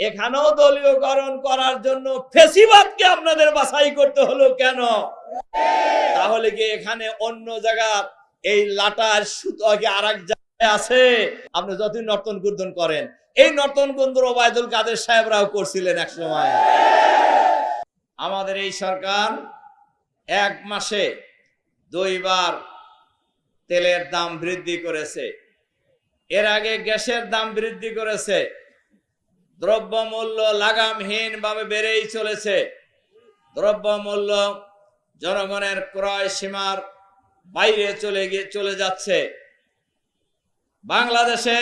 এখানেও দলীয়করণ করার জন্য ফেসিবাদকে আপনাদের বাছাই করতে হলো কেন? তাহলে কি এখানে অন্য জায়গা এই লাটার সুতো কি আরেক জায়গায় আছে? আপনি যতই নর্তন গুর্দন করেন, এই নর্তন গুন্দর ওবায়দুল কাদের সাহেবরাও করছিলেন এক সময়। আমাদের এই সরকার এক মাসে 2 বার তেলের দাম বৃদ্ধি করেছে, এর আগে গ্যাসের দাম বৃদ্ধি করেছে। দ্রব্যমূল্য লাগামহীন ভাবে বেড়েই চলেছে। দ্রব্যমূল্য জনগণের ক্রয় সীমার বাইরে চলে যাচ্ছে। বাংলাদেশে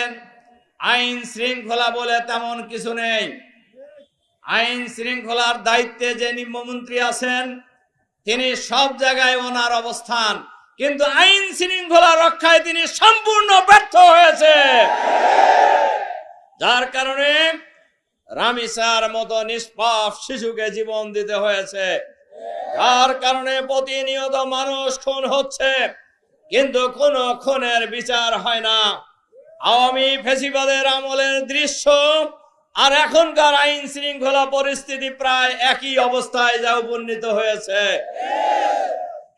আইন শৃঙ্খলা বলে তেমন কিছু নেই। আইন শৃঙ্খলার দায়িত্বে যে নিম্নমন্ত্রী আছেন, তিনি সব জায়গায় ওনার অবস্থান, কিন্তু আইন শৃঙ্খলা রক্ষায় তিনি সম্পূর্ণ ব্যর্থ হয়েছে। যার কারণে রামিসার মতো নিষ্পাপ শিশুকে জীবন দিতে হয়েছে। যার কারণে প্রতিনিয়ত মানুষ খুন হচ্ছে, কিন্তু কোন খুনের বিচার হয় না। আওয়ামী ফ্যাসিবাদের আমলের দৃশ্য আর এখনকার আইন শৃঙ্খলা পরিস্থিতি প্রায় একই অবস্থায় যা উপনীত হয়েছে।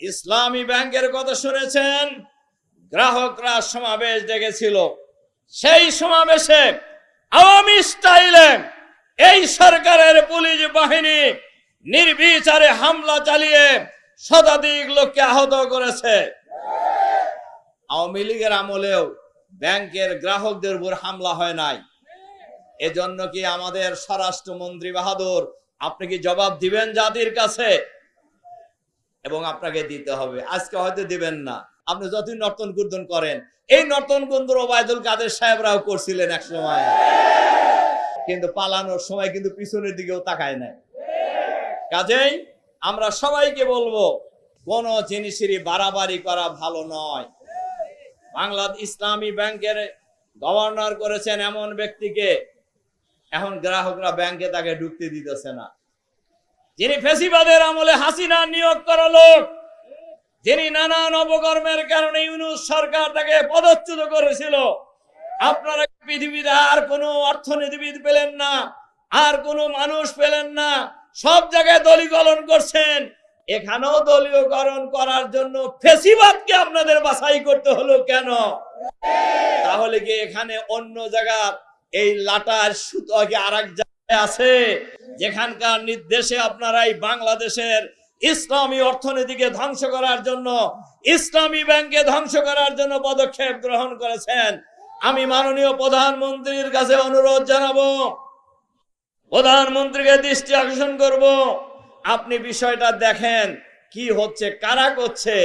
ইসলামী ব্যাংকের কথা শুনেছেন, গ্রাহকরা সমাবেশ ডেকেছিল। সেই সমাবেশে আওয়ামী স্টাইলে এই সরকারের পুলিশ বাহিনী নির্বিচারে হামলা চালিয়ে শতাধিক লোককে আহত করেছে। আওয়ামী লীগের আমলেও ব্যাংকের গ্রাহকদের উপর হামলা হয় নাই। এজন্য কি আমাদের স্বরাষ্ট্রমন্ত্রী বাহাদুর, আপনি কি জবাব দিবেন জাতির কাছে? এবং আপনাকে দিতে হবে। আজকে হয়তো দিবেন না, আপনি যতই নর্তন গুর্দন করেন, এই নর্তন গুন্দর ওবায়দুল কাদের সাহেবরাও করছিলেন এক সময়। কিন্তু পালানোর সময় কিন্তু পিছনের দিকেও তাকায় নাই। কাজেই আমরা সবাইকে বলবো, কোন জিনিসেরই বাড়াবাড়ি করা ভালো নয়। বাংলাদেশ ইসলামী ব্যাংকের গভর্নর করেছেন এমন ব্যক্তিকে, এখন গ্রাহকরা ব্যাংকে তাকে ঢুকতে দিতেছে না। যিনি ফ্যাসিবাদের আমলে হাসিনা নিয়োগ করা লোক, যিনি নানান অপকর্মের কারণে ইউনূস সরকার তাকে পদচ্যুত করেছিল। আপনারা পৃথিবীতে আর কোনো অর্থনীতিবিদ পেলেন না, আর কোনো মানুষ পেলেন না, সব জায়গায় দলীয়করণ করছেন। এখানেও দলীয়করণ করার জন্য ফ্যাসিবাদকে আপনাদের বাছাই করতে হলো কেন? তাহলে কি এখানে অন্য জায়গা এই লাটার সুতো কি আরেক জায়গায় আছে, যেখানকার নির্দেশে আপনারা এই বাংলাদেশের ইসলামী অর্থনীতিকে ধ্বংস করার জন্য, ইসলামী ব্যাংকে ধ্বংস করার জন্য পদক্ষেপ গ্রহণ করেছেন? আমি মাননীয় প্রধানমন্ত্রীর কাছে অনুরোধ জানাবো, প্রধানমন্ত্রীকে দৃষ্টি আকর্ষণ করব, আপনি বিষয়টা দেখেন কি হচ্ছে, কারা করছে।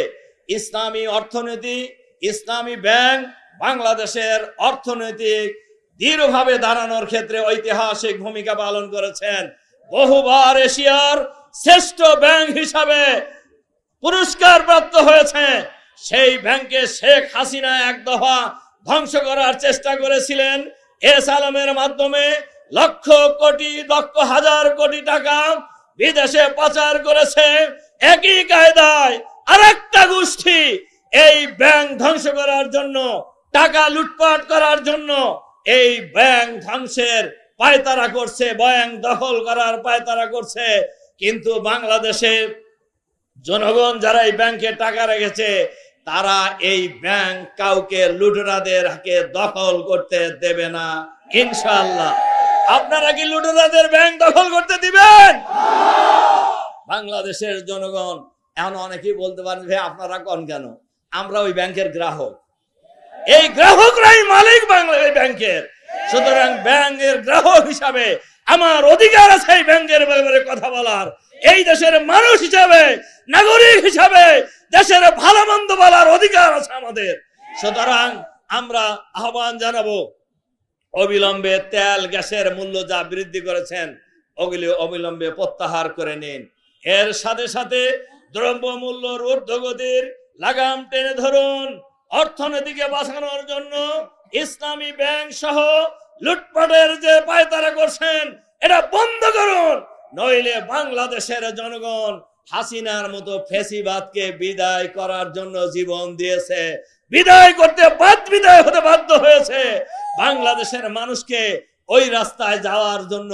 ইসলামী অর্থনীতি, ইসলামী ব্যাংক বাংলাদেশের অর্থনৈতিক দৃঢ়ভাবে দাঁড়ানোর ক্ষেত্রে ঐতিহাসিক ভূমিকা পালন করেছেন। বহুবার এশিয়ার শ্রেষ্ঠ ব্যাংক হিসাবে পুরস্কার প্রাপ্ত হয়েছে। সেই ব্যাংকে শেখ হাসিনা এক দফা ধ্বংস করার চেষ্টা করেছিলেন। এস আলমের মাধ্যমে লক্ষ কোটি, লক্ষ হাজার কোটি টাকা বিদেশে পাচার করেছে। একই কায়দায় আরেকটা গোষ্ঠী এই ব্যাংক ধ্বংস করার জন্য, টাকা লুটপাট করার জন্য এই ব্যাংক ধ্বংসের পায়তারা করছে, ব্যাংক দখল করার পায়তারা করছে। কিন্তু বাংলাদেশের জনগণ যারা এই ব্যাংকে টাকা রেখেছে, তারা এই ব্যাংক কাউকে লুটেরাদেরকে দখল করতে দেবে না ইনশাআল্লাহ। আপনারা কি লুটেরাদের ব্যাংক দখল করতে দিবেন? বাংলাদেশের জনগণ এখন অনেকেই বলতে পারেন, ভাই আপনারা কোন কেন, আমরা ওই ব্যাংকের গ্রাহক, এই গ্রাহকরাই মালিক বাংলাদেশ ব্যাংকের। সুতরাং ব্যাংকের গ্রাহক হিসাবে আমার অধিকার আছে এই ব্যাংকের ব্যাপারে কথা বলার। এই দেশের মানুষ হিসাবে, নাগরিক হিসাবে দেশের ভালো মন্দ বলার অধিকার আছে আমাদের। সুতরাং আমরা আহ্বান জানাবো, অবিলম্বে তেল গ্যাসের মূল্য যা বৃদ্ধি করেছেন ওগুলি অবিলম্বে প্রত্যাহার করে নিন। এর সাথে সাথে দ্রব্যমূল্যর ঊর্ধ্বগতির লাগাম টেনে ধরুন। অর্থনীতিকে বাঁচানোর জন্য ইসলামী ব্যাংক সহ লুটপাটের যে পায়তারা করছেন এটা বন্ধ করুন, নইলে বাংলাদেশের জনগণ হাসিনার মতো ফ্যাসিবাদকে বিদায় করার জন্য জীবন দিয়েছে, বিদায় হতে বাধ্য হয়েছে। বাংলাদেশের মানুষকে ওই রাস্তায় যাওয়ার জন্য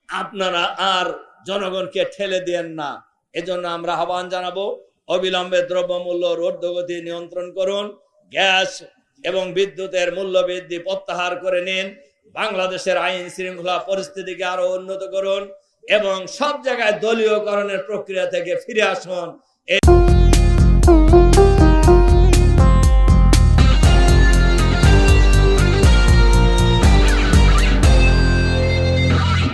আপনারা আর জনগণকে ঠেলে দেন না। এজন্য আমরা আহ্বান জানাবো, অবিলম্বে দ্রব্যমূল্য ঊর্ধ্বগতি নিয়ন্ত্রণ করুন, গ্যাস এবং বিদ্যুতের মূল্য বৃদ্ধি প্রত্যাহার করে নিন, বাংলাদেশের আইন শৃঙ্খলা পরিস্থিতিকে আরো উন্নত করুন এবং সব জায়গায় দলীয়করণের প্রক্রিয়া থেকে ফিরে আসুন।